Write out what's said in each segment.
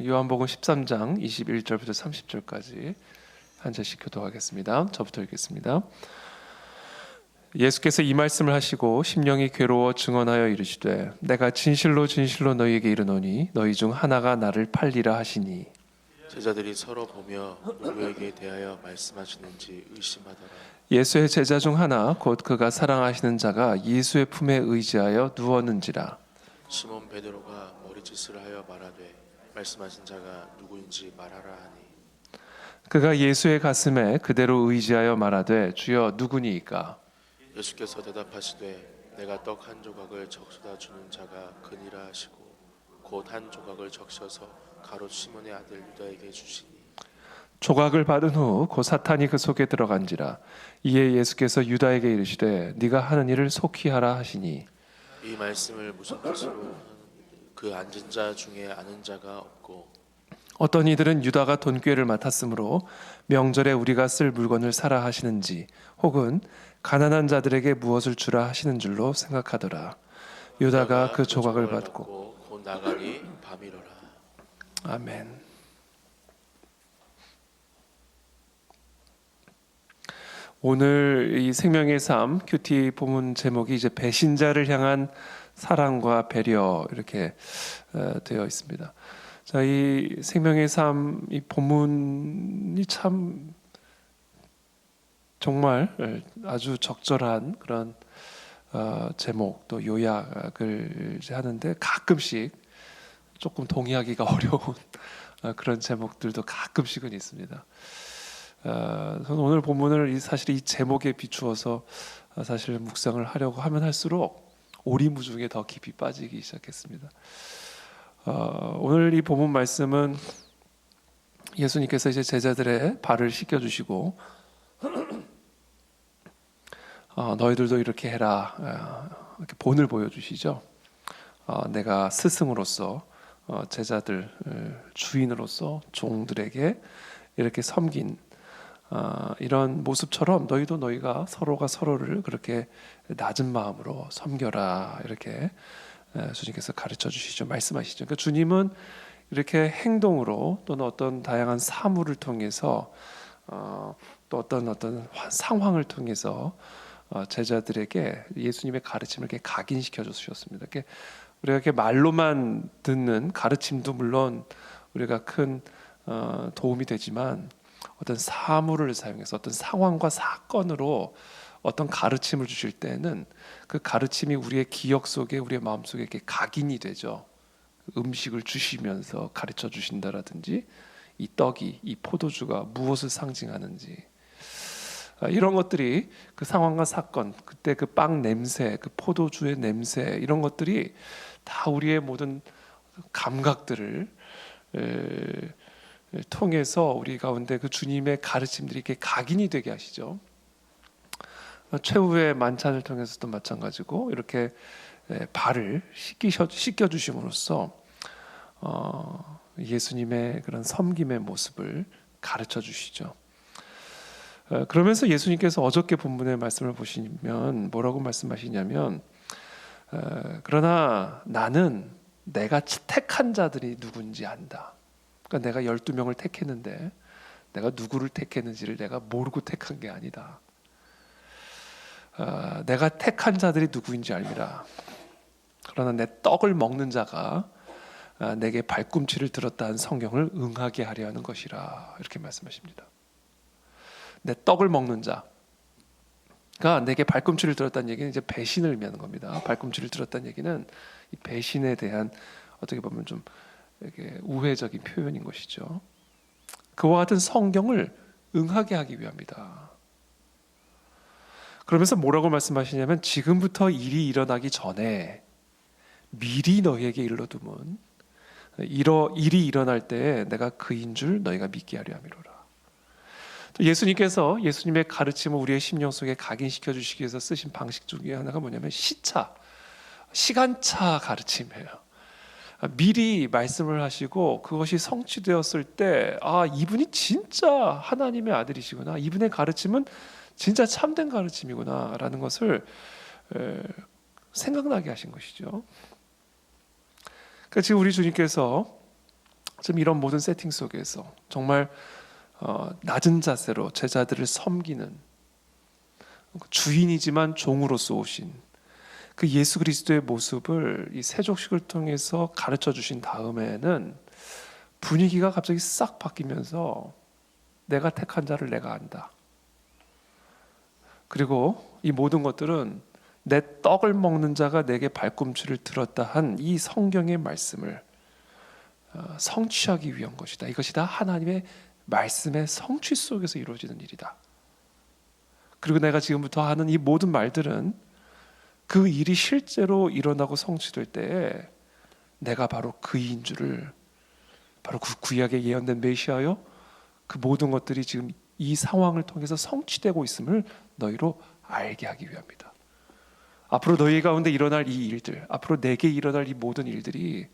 요한복음 13장 21절부터 30절까지 한 절씩 교독하겠습니다. 저부터 읽겠습니다. 예수께서 이 말씀을 하시고 심령이 괴로워 증언하여 이르시되 내가 진실로 진실로 너희에게 이르노니 너희 중 하나가 나를 팔리라 하시니 제자들이 서로 보며 누구에게 대하여 말씀하시는지 의심하더라. 예수의 제자 중 하나 곧 그가 사랑하시는 자가 예수의 품에 의지하여 누웠는지라. 시몬 베드로가 머리짓을 하여 말하되 말씀하신 자가 누구인지 말하라 하니 그가 예수의 가슴에 그대로 의지하여 말하되 주여 누구니이까. 예수께서 대답하시되 내가 떡 한 조각을 적셔다 주는 자가 그니라 하시고 곧 한 조각을 적셔서 가롯 시몬의 아들 유다에게 주시니 조각을 받은 후 곧 사탄이 그 속에 들어간지라. 이에 예수께서 유다에게 이르시되 네가 하는 일을 속히 하라 하시니 이 말씀을 무슨 뜻으로 그 앉은 자 중에 아는 자가 없고 어떤 이들은 유다가 돈꾀를 맡았으므로 명절에 우리가 쓸 물건을 사라 하시는지 혹은 가난한 자들에게 무엇을 주라 하시는 줄로 생각하더라. 유다가 그 조각을 받고 곧 나가니 밤이로라. 아멘. 오늘 이 생명의 삶 큐티 본문 제목이 이제 배신자를 향한 사랑과 배려 이렇게 되어 있습니다. 자, 이 생명의 삶 이 본문이 참 정말 아주 적절한 그런 제목 또 요약을 하는데 가끔씩 조금 동의하기가 어려운 그런 제목들도 가끔씩은 있습니다. 저는 오늘 본문을 사실 이 제목에 비추어서 사실 묵상을 하려고 하면 할수록 오리무중에 더 깊이 빠지기 시작했습니다. 오늘 이 본문 말씀은 예수님께서 이제 제자들의 발을 씻겨주시고 너희들도 이렇게 해라 이렇게 본을 보여주시죠. 내가 스승으로서 제자들 주인으로서 종들에게 이렇게 섬긴 이런 모습처럼 너희도 너희가 서로가 서로를 그렇게 낮은 마음으로 섬겨라 이렇게 주님께서 가르쳐 주시죠. 말씀하시죠. 그러니까 주님은 이렇게 행동으로 또는 어떤 다양한 사물을 통해서 또 어떤 상황을 통해서 제자들에게 예수님의 가르침을 이렇게 각인시켜 주셨습니다. 우리가 이렇게 말로만 듣는 가르침도 물론 우리가 큰 도움이 되지만 어떤 사물을 사용해서 어떤 상황과 사건으로 어떤 가르침을 주실 때는 그 가르침이 우리의 기억 속에 우리의 마음 속에 이렇게 각인이 되죠. 음식을 주시면서 가르쳐 주신다라든지 이 떡이 이 포도주가 무엇을 상징하는지 이런 것들이 그 상황과 사건 그때 그 빵 냄새 그 포도주의 냄새 이런 것들이 다 우리의 모든 감각들을 통해서 우리 가운데 그 주님의 가르침들이 이렇게 각인이 되게 하시죠. 최후의 만찬을 통해서도 마찬가지고 이렇게 발을 씻겨 주심으로써 예수님의 그런 섬김의 모습을 가르쳐 주시죠. 그러면서 예수님께서 어저께 본문의 말씀을 보시면 뭐라고 말씀하시냐면 그러나 나는 내가 택한 자들이 누군지 안다. 그러니까 내가 12명을 택했는데 내가 누구를 택했는지를 내가 모르고 택한 게 아니다. 내가 택한 자들이 누구인지 알미라. 그러나 내 떡을 먹는 자가 내게 발꿈치를 들었다는 성경을 응하게 하려 하는 것이라 이렇게 말씀하십니다. 내 떡을 먹는 자가 내게 발꿈치를 들었다는 얘기는 이제 배신을 의미하는 겁니다. 발꿈치를 들었다는 얘기는 이 배신에 대한 어떻게 보면 좀 이렇게 우회적인 표현인 것이죠. 그와 같은 성경을 응하게 하기 위함이다. 그러면서 뭐라고 말씀하시냐면 지금부터 일이 일어나기 전에 미리 너희에게 일러두면 일이 일어날 때 내가 그인 줄 너희가 믿게 하려 함이로라. 또 예수님께서 예수님의 가르침을 우리의 심령 속에 각인시켜 주시기 위해서 쓰신 방식 중에 하나가 뭐냐면 시간차 가르침이에요. 미리 말씀을 하시고 그것이 성취되었을 때 이분이 진짜 하나님의 아들이시구나. 이분의 가르침은 진짜 참된 가르침이구나 라는 것을 생각나게 하신 것이죠. 그러니까 지금 우리 주님께서 지금 이런 모든 세팅 속에서 정말 낮은 자세로 제자들을 섬기는 주인이지만 종으로서 오신 그 예수 그리스도의 모습을 이 세족식을 통해서 가르쳐 주신 다음에는 분위기가 갑자기 싹 바뀌면서 내가 택한 자를 내가 안다. 그리고 이 모든 것들은 내 떡을 먹는 자가 내게 발꿈치를 들었다 한 이 성경의 말씀을 성취하기 위한 것이다. 이것이 다 하나님의 말씀의 성취 속에서 이루어지는 일이다. 그리고 내가 지금부터 하는 이 모든 말들은 그 일이 실제로 일어나고 성취될 때에 내가 바로 그인 줄을, 바로 그 구약에 예언된 메시아요, 그 모든 것들이 지금 이 상황을 통해서 성취되고 있음을 너희로 알게 하기 위함이다. 앞으로 너희 가운데 일어날 이 일들, 앞으로 내게 일어날 이 모든 일들이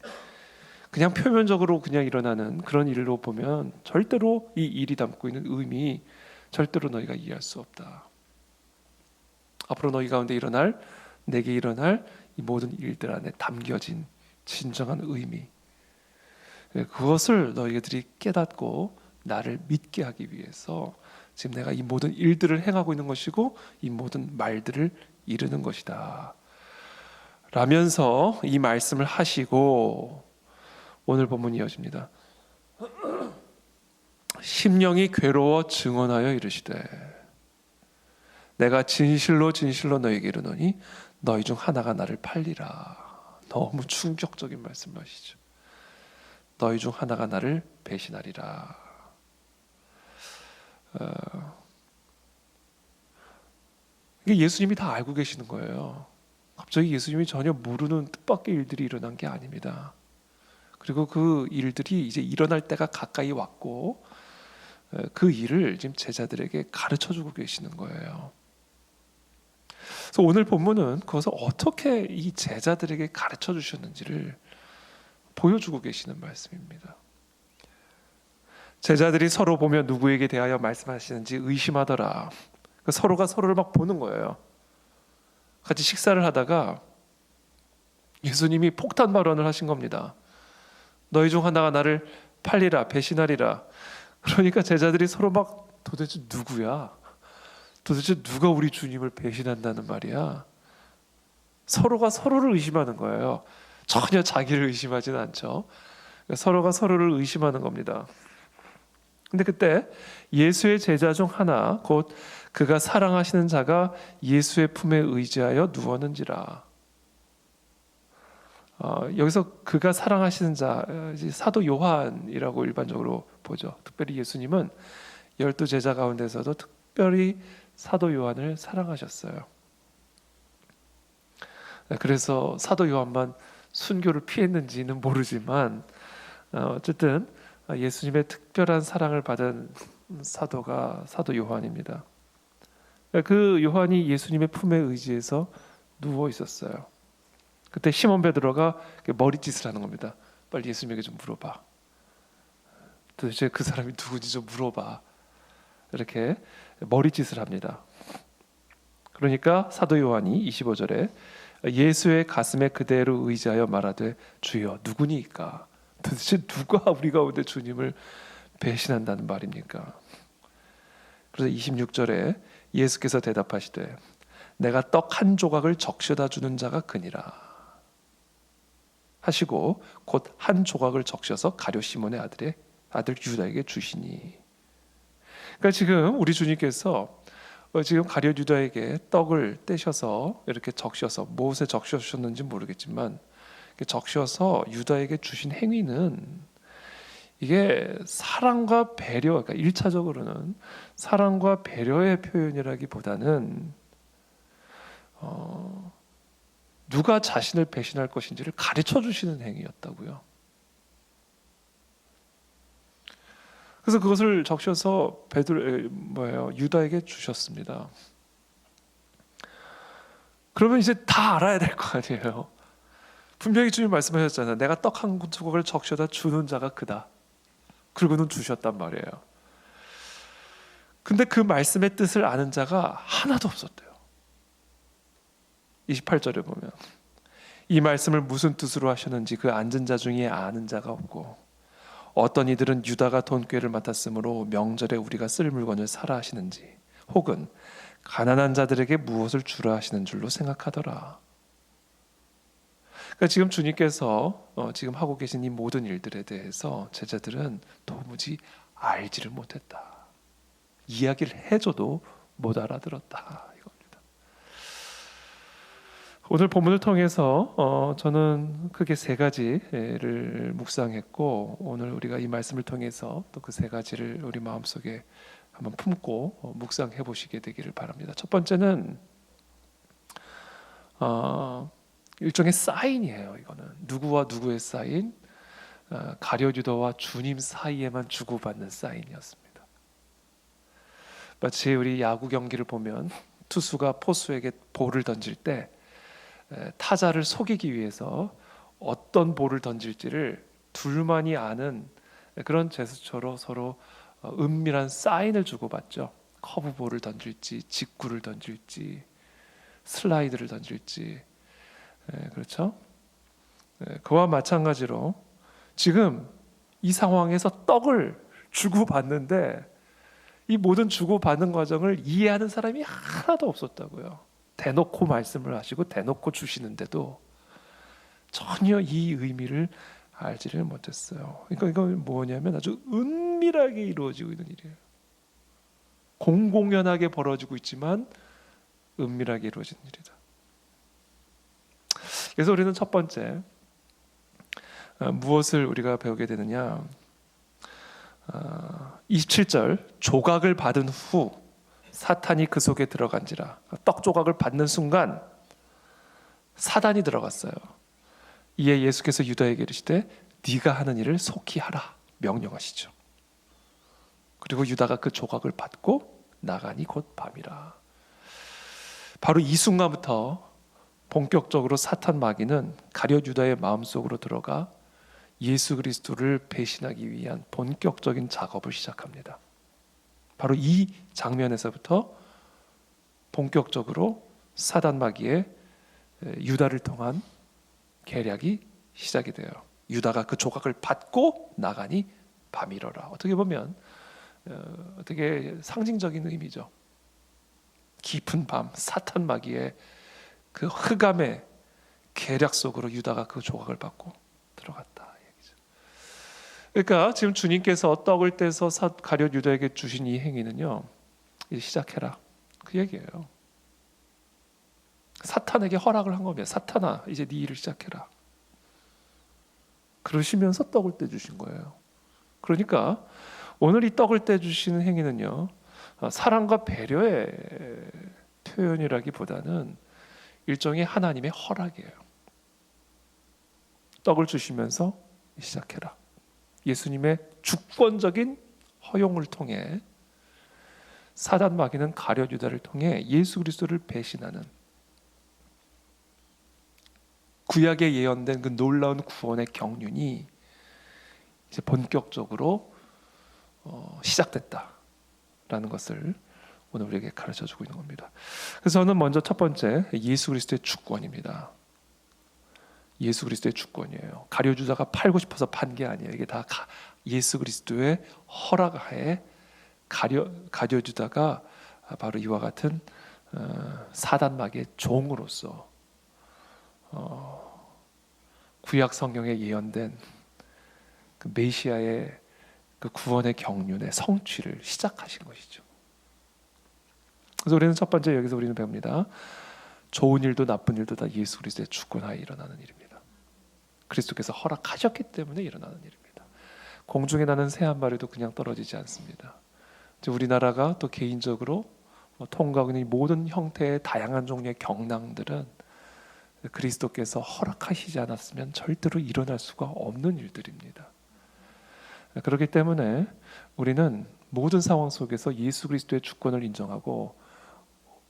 그냥 표면적으로 그냥 일어나는 그런 일로 보면 절대로 이 일이 담고 있는 의미 절대로 너희가 이해할 수 없다. 앞으로 너희 가운데 일어날, 내게 일어날 이 모든 일들 안에 담겨진 진정한 의미, 그것을 너희들이 깨닫고 나를 믿게 하기 위해서 지금 내가 이 모든 일들을 행하고 있는 것이고 이 모든 말들을 이루는 것이다 라면서 이 말씀을 하시고 오늘 본문이 이어집니다. 심령이 괴로워 증언하여 이르시되 내가 진실로 진실로 너희에게 이르노니 너희 중 하나가 나를 팔리라. 너무 충격적인 말씀하시죠. 너희 중 하나가 나를 배신하리라. 이게 예수님이 다 알고 계시는 거예요. 갑자기 예수님이 전혀 모르는 뜻밖의 일들이 일어난 게 아닙니다. 그리고 그 일들이 이제 일어날 때가 가까이 왔고 그 일을 지금 제자들에게 가르쳐주고 계시는 거예요. 그래서 오늘 본문은 그것을 어떻게 이 제자들에게 가르쳐 주셨는지를 보여주고 계시는 말씀입니다. 제자들이 서로 보며 누구에게 대하여 말씀하시는지 의심하더라. 서로가 서로를 막 보는 거예요. 같이 식사를 하다가 예수님이 폭탄 발언을 하신 겁니다. 너희 중 하나가 나를 팔리라, 배신하리라. 그러니까 제자들이 서로 막 도대체 누구야? 도대체 누가 우리 주님을 배신한다는 말이야? 서로가 서로를 의심하는 거예요. 전혀 자기를 의심하지는 않죠. 서로가 서로를 의심하는 겁니다. 근데 그때 예수의 제자 중 하나, 곧 그가 사랑하시는 자가 예수의 품에 의지하여 누웠는지라. 여기서 그가 사랑하시는 자, 사도 요한이라고 일반적으로 보죠. 특별히 예수님은 12 제자 가운데서도 특별히 사도 요한을 사랑하셨어요. 그래서 사도 요한만 순교를 피했는지는 모르지만 어쨌든 예수님의 특별한 사랑을 받은 사도가 사도 요한입니다. 그 요한이 예수님의 품에 의지해서 누워 있었어요. 그때 시몬 베드로가 머리짓을 하는 겁니다. 빨리 예수님에게 좀 물어봐. 도대체 그 사람이 누구인지 좀 물어봐. 이렇게 머리짓을 합니다. 그러니까 사도 요한이 25절에 예수의 가슴에 그대로 의지하여 말하되 주여 누구니까? 도대체 누가 우리 가운데 주님을 배신한다는 말입니까? 그래서 26절에 예수께서 대답하시되 내가 떡 한 조각을 적셔다 주는 자가 그니라 하시고 곧 한 조각을 적셔서 가룟 시몬의 아들 유다에게 주시니. 그러니까 지금 우리 주님께서 지금 가룟 유다에게 떡을 떼셔서 이렇게 적셔서 무엇에 적셔주셨는지 모르겠지만 적셔서 유다에게 주신 행위는 이게 사랑과 배려, 그러니까 1차적으로는 사랑과 배려의 표현이라기보다는 누가 자신을 배신할 것인지를 가르쳐 주시는 행위였다고요. 그래서 그것을 적셔서 유다에게 주셨습니다. 그러면 이제 다 알아야 될 거 아니에요. 분명히 주님 말씀하셨잖아요. 내가 떡 한 조각을 적셔다 주는 자가 그다. 그리고는 주셨단 말이에요. 근데 그 말씀의 뜻을 아는 자가 하나도 없었대요. 28절에 보면 이 말씀을 무슨 뜻으로 하셨는지 그 앉은 자 중에 아는 자가 없고 어떤 이들은 유다가 돈꾀를 맡았으므로 명절에 우리가 쓸 물건을 사라 하시는지, 혹은 가난한 자들에게 무엇을 주라 하시는 줄로 생각하더라. 그러니까 지금 주님께서 지금 하고 계신 이 모든 일들에 대해서 제자들은 도무지 알지를 못했다. 이야기를 해줘도 못 알아들었다, 이겁니다. 오늘 본문을 통해서 저는 크게 세 가지를 묵상했고, 오늘 우리가 이 말씀을 통해서 또 그 세 가지를 우리 마음속에 한번 품고 묵상해 보시게 되기를 바랍니다. 첫 번째는 일종의 사인이에요. 이거는 누구와 누구의 사인, 가룟 유다와 주님 사이에만 주고받는 사인이었습니다. 마치 우리 야구 경기를 보면 투수가 포수에게 볼을 던질 때 타자를 속이기 위해서 어떤 볼을 던질지를 둘만이 아는 그런 제스처로 서로 은밀한 사인을 주고받죠. 커브볼을 던질지, 직구를 던질지, 슬라이드를 던질지, 그렇죠? 그와 마찬가지로 지금 이 상황에서 떡을 주고받는데 이 모든 주고받는 과정을 이해하는 사람이 하나도 없었다고요. 대놓고 말씀을 하시고 대놓고 주시는데도 전혀 이 의미를 알지를 못했어요. 그러니까 이건 뭐냐면 아주 은밀하게 이루어지고 있는 일이에요. 공공연하게 벌어지고 있지만 은밀하게 이루어지는 일이다. 그래서 우리는 첫 번째 무엇을 우리가 배우게 되느냐, 27절 조각을 받은 후 사탄이 그 속에 들어간지라. 떡 조각을 받는 순간 사단이 들어갔어요. 이에 예수께서 유다에게 이르시되 네가 하는 일을 속히 하라 명령하시죠. 그리고 유다가 그 조각을 받고 나가니 곧 밤이라. 바로 이 순간부터 본격적으로 사탄 마귀는 가룟 유다의 마음속으로 들어가 예수 그리스도를 배신하기 위한 본격적인 작업을 시작합니다. 바로 이 장면에서부터 본격적으로 사단 마귀의 유다를 통한 계략이 시작이 돼요. 유다가 그 조각을 받고 나가니 밤이러라. 어떻게 보면 어떻게 상징적인 의미죠. 깊은 밤, 사탄 마귀의 그 흑암의 계략 속으로 유다가 그 조각을 받고 들어갔다. 그러니까 지금 주님께서 떡을 떼서 가룟 유다에게 주신 이 행위는요, 이제 시작해라 그 얘기예요. 사탄에게 허락을 한 겁니다. 사탄아, 이제 네 일을 시작해라. 그러시면서 떡을 떼주신 거예요. 그러니까 오늘 이 떡을 떼주시는 행위는요, 사랑과 배려의 표현이라기보다는 일종의 하나님의 허락이에요. 떡을 주시면서 시작해라. 예수님의 주권적인 허용을 통해 사단 마귀는 가룟 유다를 통해 예수 그리스도를 배신하는 구약에 예언된 그 놀라운 구원의 경륜이 이제 본격적으로 시작됐다라는 것을 오늘 우리에게 가르쳐주고 있는 겁니다. 그래서 저는 먼저 첫 번째 예수 그리스도의 주권입니다. 예수 그리스도의 주권이에요. 가룟 유다가 팔고 싶어서 판 게 아니에요. 이게 다 예수 그리스도의 허락하에 가룟 유다가 바로 이와 같은 사단 마귀의 종으로서 구약 성경에 예언된 그 메시아의 그 구원의 경륜의 성취를 시작하신 것이죠. 그래서 우리는 첫 번째 여기서 우리는 배웁니다. 좋은 일도 나쁜 일도 다 예수 그리스도의 주권하에 일어나는 일입니다. 그리스도께서 허락하셨기 때문에 일어나는 일입니다. 공중에 나는 새 한 마리도 그냥 떨어지지 않습니다. 이제 우리나라가 또 개인적으로 통과하고 있는 모든 형태의 다양한 종류의 경랑들은 그리스도께서 허락하시지 않았으면 절대로 일어날 수가 없는 일들입니다. 그렇기 때문에 우리는 모든 상황 속에서 예수 그리스도의 주권을 인정하고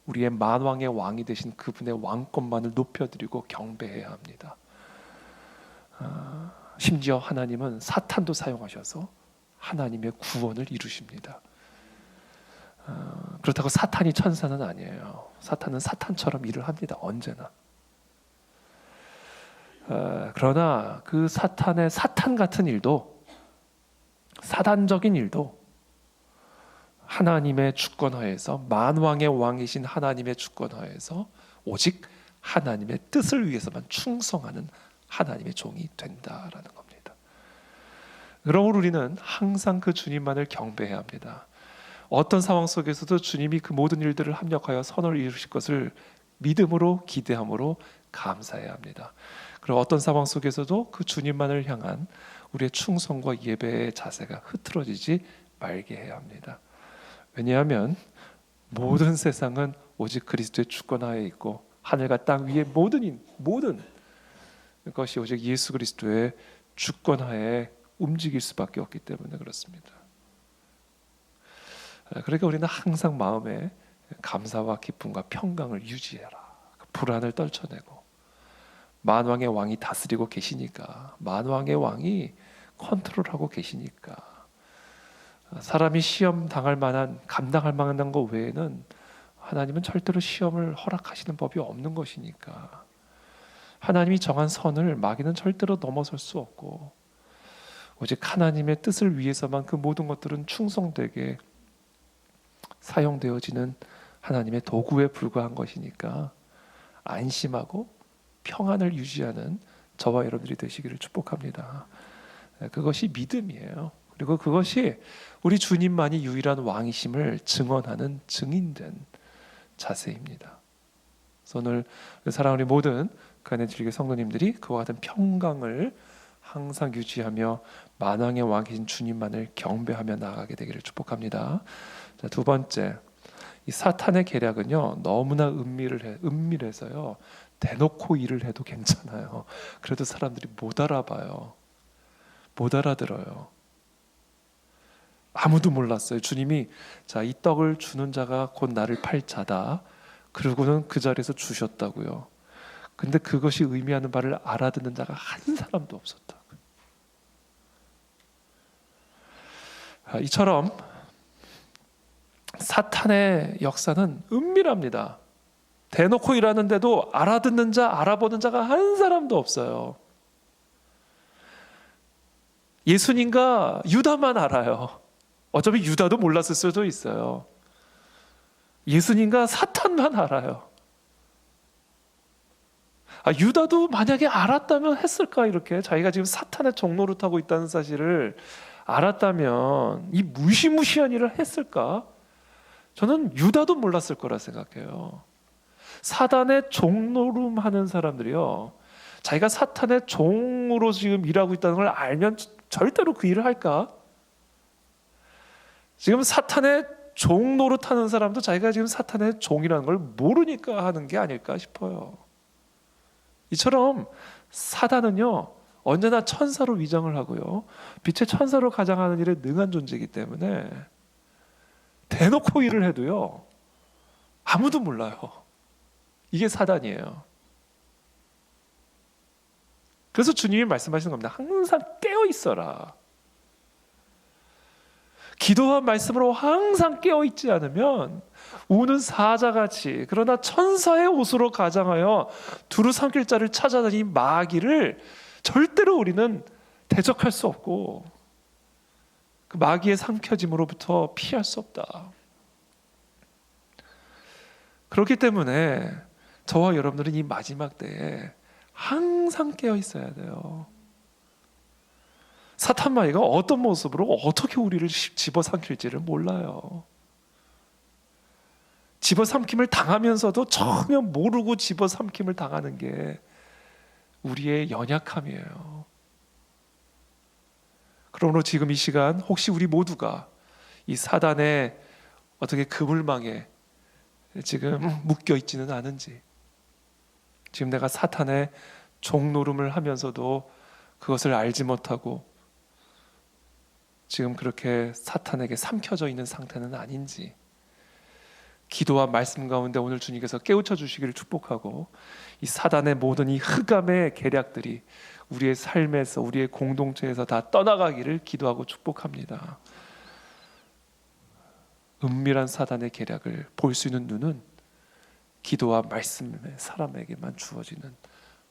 우리의 만왕의 왕이 되신 그분의 왕권만을 높여드리고 경배해야 합니다. 심지어 하나님은 사탄도 사용하셔서 하나님의 구원을 이루십니다. 그렇다고 사탄이 천사는 아니에요. 사탄은 사탄처럼 일을 합니다. 언제나. 그러나 그 사탄의 사탄 같은 일도 사단적인 일도 하나님의 주권하에서, 만왕의 왕이신 하나님의 주권하에서 오직 하나님의 뜻을 위해서만 충성하는 하나님의 종이 된다라는 겁니다. 그러므로 우리는 항상 그 주님만을 경배해야 합니다. 어떤 상황 속에서도 주님이 그 모든 일들을 합력하여 선을 이루실 것을 믿음으로 기대함으로 감사해야 합니다. 그리고 어떤 상황 속에서도 그 주님만을 향한 우리의 충성과 예배의 자세가 흐트러지지 말게 해야 합니다. 왜냐하면 모든 세상은 오직 그리스도의 주권하에 있고 하늘과 땅 위의 모든 것이 오직 예수 그리스도의 주권하에 움직일 수밖에 없기 때문에 그렇습니다. 그러니까 우리는 항상 마음에 감사와 기쁨과 평강을 유지해라. 불안을 떨쳐내고, 만왕의 왕이 다스리고 계시니까, 만왕의 왕이 컨트롤하고 계시니까, 사람이 시험 당할 만한, 감당할 만한 것 외에는 하나님은 절대로 시험을 허락하시는 법이 없는 것이니까, 하나님이 정한 선을 마귀는 절대로 넘어설 수 없고, 오직 하나님의 뜻을 위해서만 그 모든 것들은 충성되게 사용되어지는 하나님의 도구에 불과한 것이니까 안심하고 평안을 유지하는 저와 여러분들이 되시기를 축복합니다. 그것이 믿음이에요. 그리고 그것이 우리 주님만이 유일한 왕이심을 증언하는 증인된 자세입니다. 그래서 오늘 사랑하는 모든 그 안에 주의 성도님들이 그와 같은 평강을 항상 유지하며 만왕의 왕이신 주님만을 경배하며 나아가게 되기를 축복합니다. 자, 두 번째, 이 사탄의 계략은요 너무나 은밀해서요 대놓고 일을 해도 괜찮아요. 그래도 사람들이 못 알아봐요. 못 알아들어요. 아무도 몰랐어요. 주님이 자, 이 떡을 주는 자가 곧 나를 팔 자다. 그러고는 그 자리에서 주셨다고요. 근데 그것이 의미하는 바를 알아듣는 자가 한 사람도 없었다. 이처럼 사탄의 역사는 은밀합니다. 대놓고 일하는데도 알아듣는 자, 알아보는 자가 한 사람도 없어요. 예수님과 유다만 알아요. 어차피 유다도 몰랐을 수도 있어요. 예수님과 사탄만 알아요. 유다도 만약에 알았다면 했을까? 이렇게 자기가 지금 사탄의 종로를 타고 있다는 사실을 알았다면 이 무시무시한 일을 했을까? 저는 유다도 몰랐을 거라 생각해요. 사단의 종노름하는 사람들이요, 자기가 사탄의 종으로 지금 일하고 있다는 걸 알면 절대로 그 일을 할까? 지금 사탄의 종 노릇하는 사람도 자기가 지금 사탄의 종이라는 걸 모르니까 하는 게 아닐까 싶어요. 이처럼 사단은요 언제나 천사로 위장을 하고요, 빛의 천사로 가장하는 일에 능한 존재이기 때문에 대놓고 일을 해도요 아무도 몰라요. 이게 사단이에요. 그래서 주님이 말씀하시는 겁니다. 항상 깨어 있어라. 기도와 말씀으로 항상 깨어 있지 않으면 우는 사자같이, 그러나 천사의 옷으로 가장하여 두루 삼킬 자를 찾아다니 마귀를 절대로 우리는 대적할 수 없고 그 마귀의 삼켜짐으로부터 피할 수 없다. 그렇기 때문에 저와 여러분들은 이 마지막 때에 항상 깨어 있어야 돼요. 사탄 마귀가 어떤 모습으로 어떻게 우리를 집어삼킬지를 몰라요. 집어삼킴을 당하면서도 전혀 모르고 집어삼킴을 당하는 게 우리의 연약함이에요. 그러므로 지금 이 시간 혹시 우리 모두가 이 사단의 어떻게 그물망에 지금 묶여 있지는 않은지, 지금 내가 사탄의 종노름을 하면서도 그것을 알지 못하고 지금 그렇게 사탄에게 삼켜져 있는 상태는 아닌지, 기도와 말씀 가운데 오늘 주님께서 깨우쳐 주시기를 축복하고 이 사단의 모든 이 흑암의 계략들이 우리의 삶에서, 우리의 공동체에서 다 떠나가기를 기도하고 축복합니다. 은밀한 사단의 계략을 볼 수 있는 눈은 기도와 말씀의 사람에게만 주어지는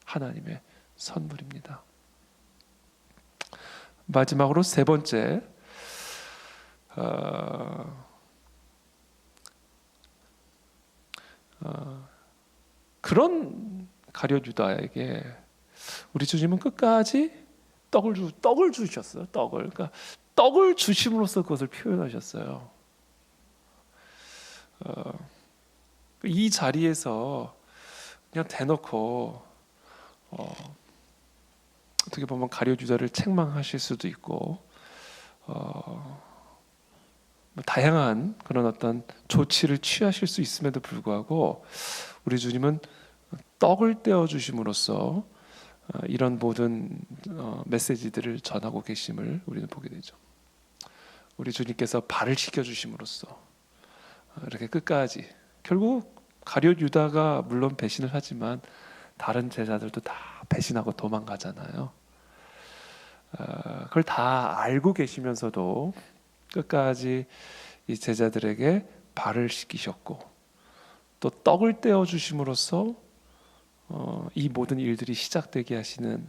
하나님의 선물입니다. 마지막으로 세 번째, 어, 그런 가룟 유다에게 우리 주님은 끝까지 떡을 주셨어요. 그러니까 떡을 주심으로써 그것을 표현하셨어요. 이 자리에서 그냥 대놓고 어떻게 보면 가룟 유다를 책망하실 수도 있고 뭐 다양한 그런 어떤 조치를 취하실 수 있음에도 불구하고 우리 주님은 떡을 떼어 주심으로써 이런 모든 메시지들을 전하고 계심을 우리는 보게 되죠. 우리 주님께서 발을 씻겨 주심으로써 이렇게 끝까지 결국 가룟 유다가 물론 배신을 하지만 다른 제자들도 다 배신하고 도망가잖아요. 그걸 다 알고 계시면서도 끝까지 이 제자들에게 발을 씻기셨고 또 떡을 떼어 주심으로써 이 모든 일들이 시작되게 하시는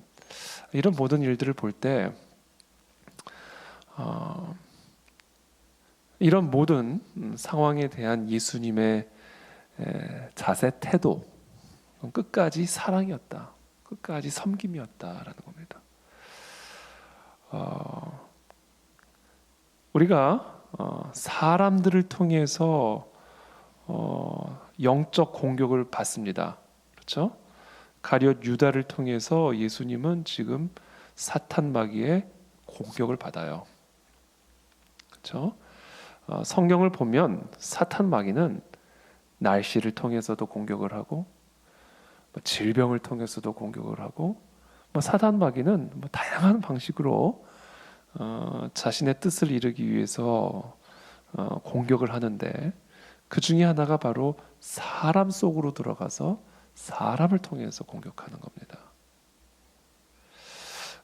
이런 모든 일들을 볼 때 이런 모든 상황에 대한 예수님의 자세 태도 끝까지 사랑이었다. 끝까지 섬김이었다라는 겁니다. 우리가 사람들을 통해서 영적 공격을 받습니다. 그렇죠? 가룟 유다를 통해서 예수님은 지금 사탄 마귀의 공격을 받아요. 그렇죠? 성경을 보면 사탄 마귀는 날씨를 통해서도 공격을 하고 질병을 통해서도 공격을 하고 사탄 마귀는 다양한 방식으로 자신의 뜻을 이루기 위해서 공격을 하는데 그 중에 하나가 바로 사람 속으로 들어가서 사람을 통해서 공격하는 겁니다.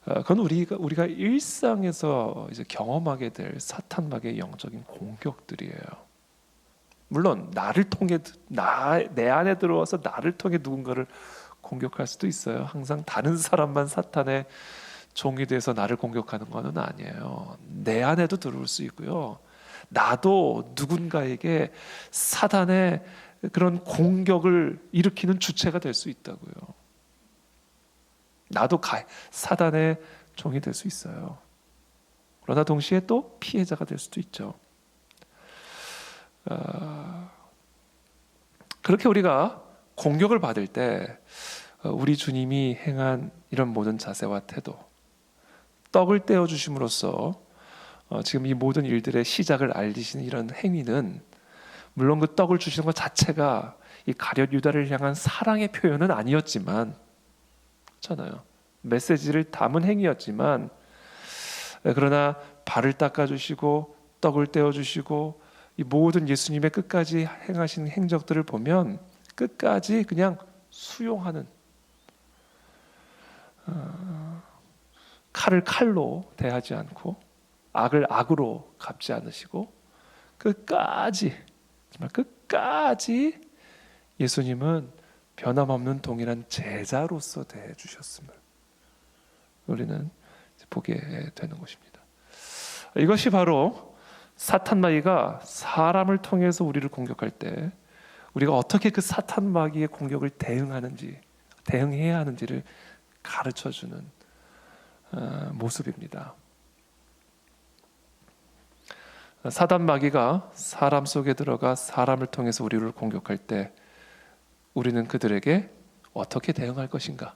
그건 우리가 일상에서 이제 경험하게 될 사탄 마귀의 영적인 공격들이에요. 물론 내 안에 들어와서 나를 통해 누군가를 공격할 수도 있어요. 항상 다른 사람만 사탄의 종이 돼서 나를 공격하는 것은 아니에요. 내 안에도 들어올 수 있고요. 나도 누군가에게 사탄의 그런 공격을 일으키는 주체가 될 수 있다고요. 나도 사탄의 종이 될 수 있어요. 그러나 동시에 또 피해자가 될 수도 있죠. 그렇게 우리가 공격을 받을 때 우리 주님이 행한 이런 모든 자세와 태도, 떡을 떼어 주심으로써 지금 이 모든 일들의 시작을 알리시는 이런 행위는 물론 그 떡을 주시는 것 자체가 이 가룟 유다를 향한 사랑의 표현은 아니었지만, 그렇잖아요. 메시지를 담은 행위였지만, 그러나 발을 닦아주시고 떡을 떼어주시고 이 모든 예수님의 끝까지 행하신 행적들을 보면 끝까지 그냥 수용하는, 칼을 칼로 대하지 않고 악을 악으로 갚지 않으시고 끝까지, 정말 끝까지 예수님은 변함없는 동일한 제자로서 대해주셨음을 우리는 보게 되는 것입니다. 이것이 바로 사탄 마귀가 사람을 통해서 우리를 공격할 때 우리가 어떻게 그 사탄 마귀의 공격을 대응해야 하는지를 가르쳐주는 모습입니다. 사탄 마귀가 사람 속에 들어가 사람을 통해서 우리를 공격할 때 우리는 그들에게 어떻게 대응할 것인가?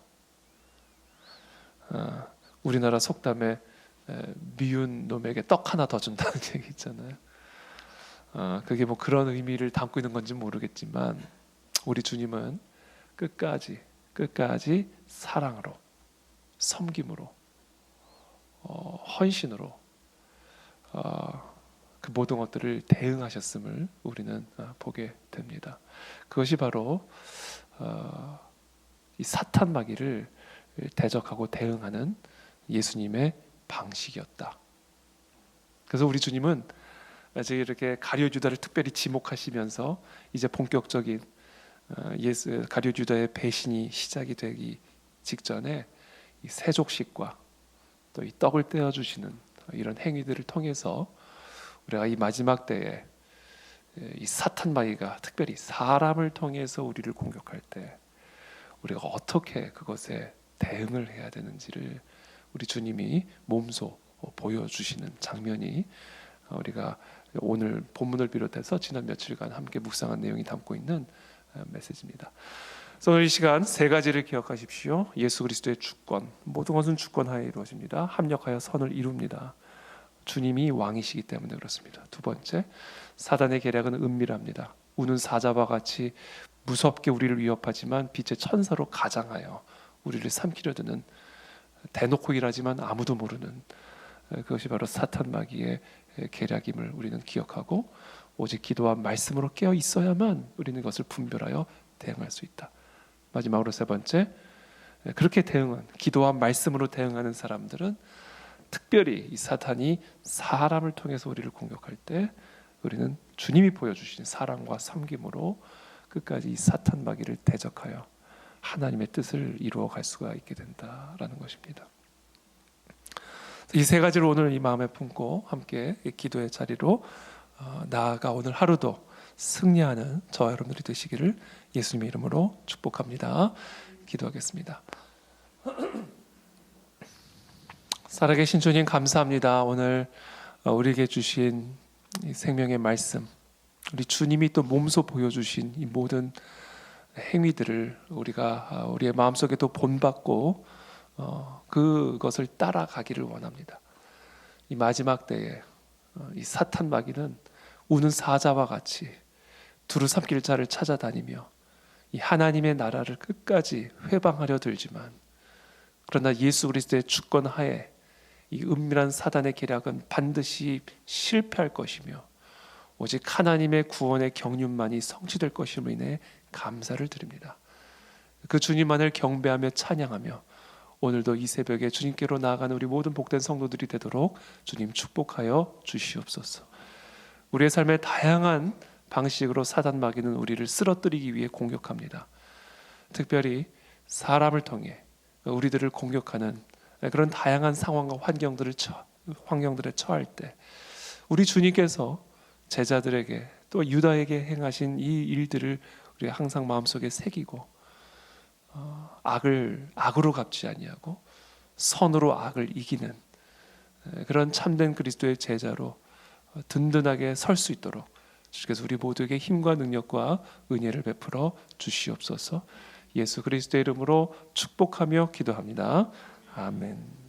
우리나라 속담에 미운 놈에게 떡 하나 더 준다는 얘기 있잖아요. 그게 뭐 그런 의미를 담고 있는 건지 모르겠지만 우리 주님은 끝까지 사랑으로, 섬김으로, 헌신으로 그 모든 것들을 대응하셨음을 우리는 보게 됩니다. 그것이 바로 이 사탄 마귀를 대적하고 대응하는 예수님의 방식이었다. 그래서 우리 주님은 이제 이렇게 가룟 유다를 특별히 지목하시면서 이제 본격적인 가룟 유다의 배신이 시작이 되기 직전에 이 세족식과 또 이 떡을 떼어 주시는 이런 행위들을 통해서 우리가 이 마지막 때에 이 사탄 마귀가 특별히 사람을 통해서 우리를 공격할 때 우리가 어떻게 그것에 대응을 해야 되는지를 우리 주님이 몸소 보여주시는 장면이 우리가 오늘 본문을 비롯해서 지난 며칠간 함께 묵상한 내용이 담고 있는 메시지입니다. 그래서 오늘 이 시간 세 가지를 기억하십시오. 예수 그리스도의 주권, 모든 것은 주권 하에 이루어집니다. 합력하여 선을 이룹니다. 주님이 왕이시기 때문에 그렇습니다. 두 번째, 사단의 계략은 은밀합니다. 우는 사자와 같이 무섭게 우리를 위협하지만 빛의 천사로 가장하여 우리를 삼키려 드는, 대놓고 일하지만 아무도 모르는 그것이 바로 사탄 마귀의 계략임을 우리는 기억하고, 오직 기도와 말씀으로 깨어 있어야만 우리는 그것을 분별하여 대응할 수 있다. 마지막으로 세 번째, 그렇게 대응한, 기도와 말씀으로 대응하는 사람들은 특별히 이 사탄이 사람을 통해서 우리를 공격할 때 우리는 주님이 보여주신 사랑과 섬김으로 끝까지 이 사탄 마귀를 대적하여 하나님의 뜻을 이루어 갈 수가 있게 된다라는 것입니다. 이 세 가지를 오늘 이 마음에 품고 함께 기도의 자리로 나아가 오늘 하루도 승리하는 저와 여러분들이 되시기를 예수님의 이름으로 축복합니다. 기도하겠습니다. 살아계신 주님 감사합니다. 오늘 우리에게 주신 이 생명의 말씀, 우리 주님이 또 몸소 보여주신 이 모든 행위들을 우리가 우리의 마음속에도 본받고 그것을 따라가기를 원합니다. 이 마지막 때에 이 사탄 마귀는 우는 사자와 같이 두루 삼킬 자를 찾아다니며 이 하나님의 나라를 끝까지 회방하려 들지만, 그러나 예수 그리스도의 주권 하에 이 은밀한 사단의 계략은 반드시 실패할 것이며 오직 하나님의 구원의 경륜만이 성취될 것임으로 인해 감사를 드립니다. 그 주님만을 경배하며 찬양하며 오늘도 이 새벽에 주님께로 나아가는 우리 모든 복된 성도들이 되도록 주님 축복하여 주시옵소서. 우리의 삶의 다양한 방식으로 사단 마귀는 우리를 쓰러뜨리기 위해 공격합니다. 특별히 사람을 통해 우리들을 공격하는 그런 다양한 상황과 환경들에 처할 때 우리 주님께서 제자들에게 또 유다에게 행하신 이 일들을 우리가 항상 마음속에 새기고 악을 악으로 갚지 아니하고 선으로 악을 이기는 그런 참된 그리스도의 제자로 든든하게 설 수 있도록 주께서 우리 모두에게 힘과 능력과 은혜를 베풀어 주시옵소서. 예수 그리스도의 이름으로 축복하며 기도합니다. 아멘.